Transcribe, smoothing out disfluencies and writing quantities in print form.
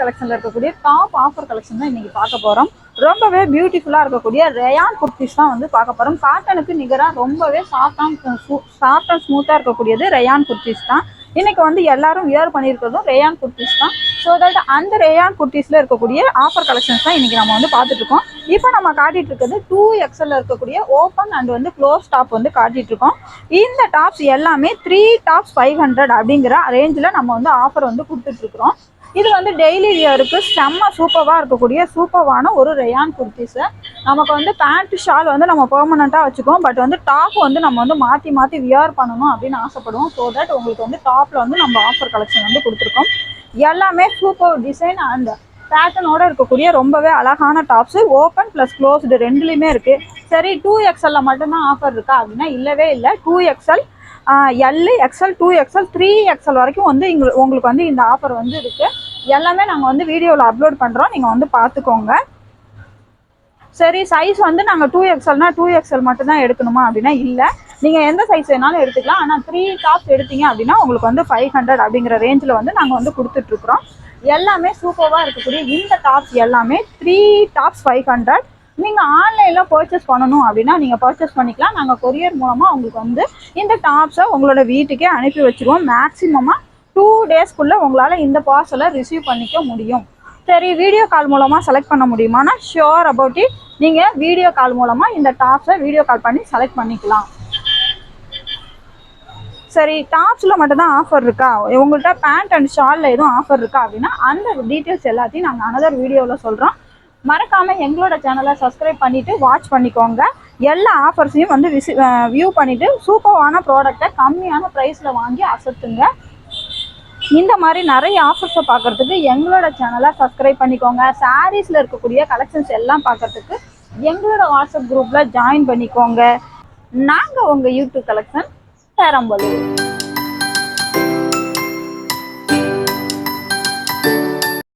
கலெக்ஷன்ல இருக்கக்கூடிய top offer collection தான் இன்னைக்கு பார்க்க போறோம். ரொம்பவே பியூட்டிஃபுல்லா இருக்கக்கூடிய ரயான் குர்த்திஸ் தான் வந்து பார்க்க போறோம். காட்டனுக்கு நிகராக ரொம்பவே சாஃப்ட் அண்ட் ஸ்மூத்தா இருக்கக்கூடியது ரயான் குர்த்திஸ் தான். இன்னைக்கு வந்து எல்லாரும் வியர் பண்ணியிருக்கிறதும் ரயான் குர்த்திஸ் தான். ஸோ தட் அந்த ரயான் குர்த்திஸ்ல இருக்கக்கூடிய ஆஃபர் கலெக்ஷன்ஸ் தான் இன்னைக்கு நம்ம வந்து பார்த்துட்டு இருக்கோம். இப்போ நம்ம காட்டிட்டு இருக்கிறது 2XL இருக்கக்கூடிய ஓப்பன் அண்ட் வந்து க்ளோஸ் டாப் வந்து காட்டிட்டு இருக்கோம். இந்த டாப்ஸ் எல்லாமே 3 டாப்ஸ் 500 அப்படிங்கிற ரேஞ்சில் நம்ம வந்து ஆஃபர் வந்து கொடுத்துட்டு இருக்கிறோம். இது வந்து டெய்லி வியருக்கு செம்ம சூப்பராக இருக்கக்கூடிய சூப்பரான ஒரு ரயான் குர்த்திஸு. நமக்கு வந்து பேண்ட் ஷால் வந்து நம்ம பெர்மனண்ட்டாக வச்சுக்கோம். பட் வந்து டாப் வந்து நம்ம வந்து மாற்றி வியர் பண்ணணும் அப்படின்னு ஆசைப்படுவோம். ஸோ தட் உங்களுக்கு வந்து டாப்பில் வந்து நம்ம ஆஃபர் கலெக்ஷன் வந்து கொடுத்துருக்கோம். எல்லாமே சூப்பர் டிசைன் அண்ட் பேட்டர்னோட இருக்கக்கூடிய ரொம்பவே அழகான டாப்ஸு. ஓப்பன் ப்ளஸ் க்ளோஸ்டு ரெண்டுலேயுமே இருக்குது. சரி 2XL மட்டும்தான் ஆஃபர் இருக்கா அப்படின்னா இல்லவே இல்லை. 2XL L XL 2XL 3XL வரைக்கும் வந்து உங்களுக்கு வந்து இந்த ஆஃபர் வந்து இருக்குது. எல்லாமே நாங்கள் வந்து வீடியோவில் அப்லோட் பண்ணுறோம், நீங்கள் வந்து பார்த்துக்கோங்க. சரி சைஸ் வந்து நாங்கள் 2XLனா 2XL மட்டும்தான் எடுக்கணுமா அப்படின்னா இல்லை, நீங்கள் எந்த சைஸ் வேணாலும் எடுத்துக்கலாம். ஆனால் 3 டாப்ஸ் எடுத்தீங்க அப்படின்னா உங்களுக்கு வந்து 500 அப்படிங்கிற ரேஞ்சில் வந்து நாங்கள் வந்து கொடுத்துட்ருக்குறோம். எல்லாமே சூப்பராக இருக்கக்கூடிய இந்த டாப்ஸ் எல்லாமே 3 டாப்ஸ் 500. நீங்கள் ஆன்லைனில் பர்ச்சேஸ் பண்ணணும் அப்படின்னா நீங்கள் பர்ச்சேஸ் பண்ணிக்கலாம். நாங்கள் கொரியர் மூலமாக உங்களுக்கு வந்து இந்த டாப்ஸை உங்களோட வீட்டுக்கே அனுப்பி வச்சுருவோம். மேக்ஸிமமாக 2 டேஸ்க்குள்ளே உங்களால் இந்த பார்சலை ரிசீவ் பண்ணிக்க முடியும். சரி வீடியோ கால் மூலமாக செலக்ட் பண்ண முடியுமானா ஷியோர் அபவுட் இட். நீங்கள் வீடியோ கால் மூலமாக இந்த டாப்ஸை வீடியோ கால் பண்ணி செலக்ட் பண்ணிக்கலாம். சரி டாப்ஸில் மட்டும்தான் ஆஃபர் இருக்கா, உங்கள்கிட்ட பேண்ட் அண்ட் ஷாலில் எதுவும் ஆஃபர் இருக்கா அப்படின்னா அந்த டீட்டெயில்ஸ் எல்லாத்தையும் நாங்கள் அனதர் வீடியோவில் சொல்கிறோம். மறக்காமல் எங்களோட சேனலை சப்ஸ்கிரைப் பண்ணிவிட்டு வாட்ச் பண்ணிக்கோங்க. எல்லா ஆஃபர்ஸையும் வந்து வியூ பண்ணிவிட்டு சூப்பரான ப்ராடக்டை கம்மியான ப்ரைஸில் வாங்கி அசத்துங்க. இந்த மாதிரி நிறைய ஆஃபர்ஸை பார்க்குறதுக்கு எங்களோட சேனலை சப்ஸ்கிரைப் பண்ணிக்கோங்க. சாரீஸில் இருக்கக்கூடிய கலெக்ஷன்ஸ் எல்லாம் பார்க்குறதுக்கு எங்களோட வாட்ஸ்அப் குரூப்பில் ஜாயின் பண்ணிக்கோங்க. நாங்கள் உங்கள் யூடியூப் கலெக்ஷன் பெரம்பலூர்.